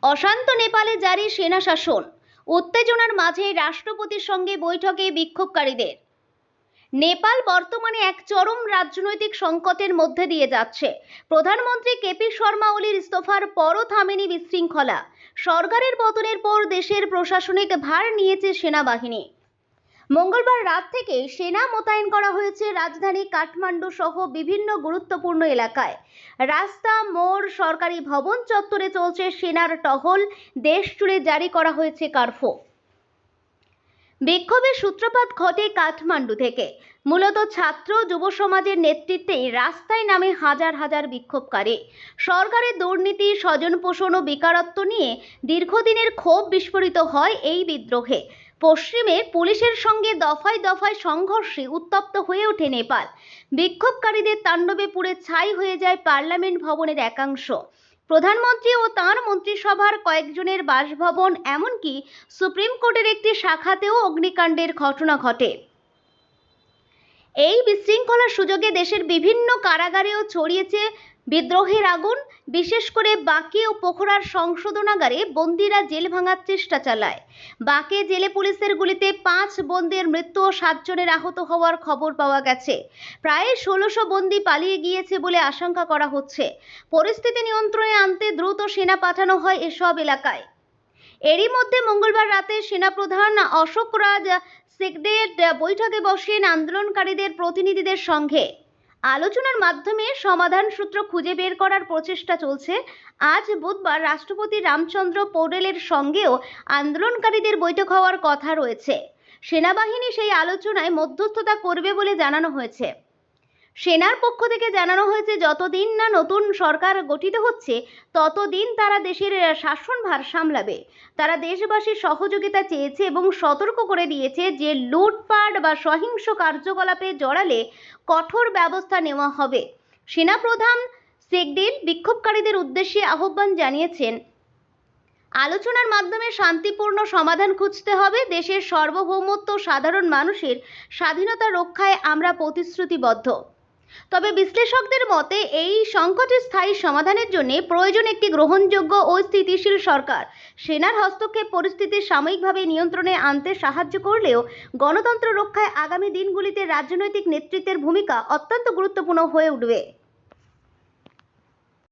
অশান্ত নেপালে জারি সেনা শাসন, উত্তেজনার মাঝে রাষ্ট্রপতির সঙ্গে বৈঠকে বিক্ষোভকারীদের। নেপাল বর্তমানে এক চরম রাজনৈতিক সংকটের মধ্যে দিয়ে যাচ্ছে। প্রধানমন্ত্রী কেপি শর্মা ওলির ইস্তফার পরও থামেনি বিশৃঙ্খলা। সরকারের পতনের পর দেশের প্রশাসনিক ভার নিয়েছে সেনাবাহিনী। মঙ্গলবার রাত থেকে সেনা মোতায়েন করা হয়েছে রাজধানী কাঠমান্ডু সহ বিভিন্ন গুরুত্বপূর্ণ এলাকায়। রাস্তা, মোড়, সরকারি ভবন চত্বরে চলছে সেনার টহল। দেশ জুড়ে জারি করা হয়েছে কারফিউ। বিক্ষোভের সূত্রপাত ঘটে কাঠমান্ডু থেকে। মূলত ছাত্র যুব সমাজের নেতৃত্বেই রাস্তায় নামে হাজার হাজার বিক্ষোভকারী। সরকারের দুর্নীতি, স্বজনপোষণ ও বেকারত্ব নিয়ে দীর্ঘদিনের ক্ষোভ বিস্ফোরিত হয় এই বিদ্রোহে। পশ্চিমে পুলিশের সঙ্গে দফায় দফায় সংঘর্ষে উত্তপ্ত হয়ে ওঠে নেপাল। বিক্ষোভকারীদের তাণ্ডবে পুড়ে ছাই হয়ে যায় পার্লামেন্ট ভবনের একাংশ। প্রধানমন্ত্রী ও তাঁর মন্ত্রিসভার কয়েকজনের বাসভবন, এমনকি সুপ্রিম কোর্টের একটি শাখাতেও অগ্নিকাণ্ডের ঘটনা ঘটে। এই বিশৃঙ্খলার সুযোগে দেশের বিভিন্ন কারাগারেও ছড়িয়েছে বিদ্রোহের আগুন। বিশেষ করে বাঁকে ও পোখরার সংশোধনাগারে বন্দীরা জেল ভাঙার চেষ্টা চালায়। বাঁকে জেলে পুলিশের গুলিতে 5 বন্দীর মৃত্যু ও 7 জনের আহত হওয়ার খবর পাওয়া গেছে। প্রায় 1600 বন্দী পালিয়ে গিয়েছে বলে আশঙ্কা করা হচ্ছে। পরিস্থিতি নিয়ন্ত্রণে আনতে দ্রুত সেনা পাঠানো হয় এসব এলাকায়। এরই মধ্যে মঙ্গলবার রাতে সেনাপ্রধান অশোক রাজ সিংদেল বৈঠকে বসেন আন্দোলনকারীদের প্রতিনিধিদের সঙ্গে। আলোচনার মাধ্যমে সমাধান সূত্র খুঁজে বের করার প্রচেষ্টা চলছে। আজ বুধবার রাষ্ট্রপতি রামচন্দ্র পৌডেলের সঙ্গেও আন্দোলনকারীদের বৈঠক হওয়ার কথা রয়েছে। সেনাবাহিনী সেই আলোচনায় মধ্যস্থতা করবে বলে জানানো হয়েছে। সেনার পক্ষ থেকে জানানো হয়েছে, যতদিন না নতুন সরকার গঠিত হচ্ছে ততদিন তারা দেশের শাসনভার সামলাবে। তারা দেশবাসীর সহযোগিতা চেয়েছে এবং সতর্ক করে দিয়েছে যে লুটপাট বা সহিংস কার্যকলাপে জড়ালে কঠোর ব্যবস্থা নেওয়া হবে। সেনাপ্রধান সিংদেল বিক্ষোভকারীদের উদ্দেশ্যে আহ্বান জানিয়েছেন, আলোচনার মাধ্যমে শান্তিপূর্ণ সমাধান খুঁজতে হবে। দেশের সার্বভৌমত্ব, সাধারণ মানুষের স্বাধীনতা রক্ষায় আমরা প্রতিশ্রুতিবদ্ধ। তবে বিশ্লেষকদের মতে এই সংকটের স্থায়ী সমাধানের জন্য প্রয়োজন একটি গ্রহণযোগ্য ও স্থিতিশীল সরকার। সেনার হস্তক্ষেপ পরিস্থিতি সাময়িকভাবে নিয়ন্ত্রণে আনতে সাহায্য করলেও গণতন্ত্র রক্ষায় আগামী দিনগুলিতে রাজনৈতিক নেতৃত্বের ভূমিকা অত্যন্ত গুরুত্বপূর্ণ হয়ে উঠবে।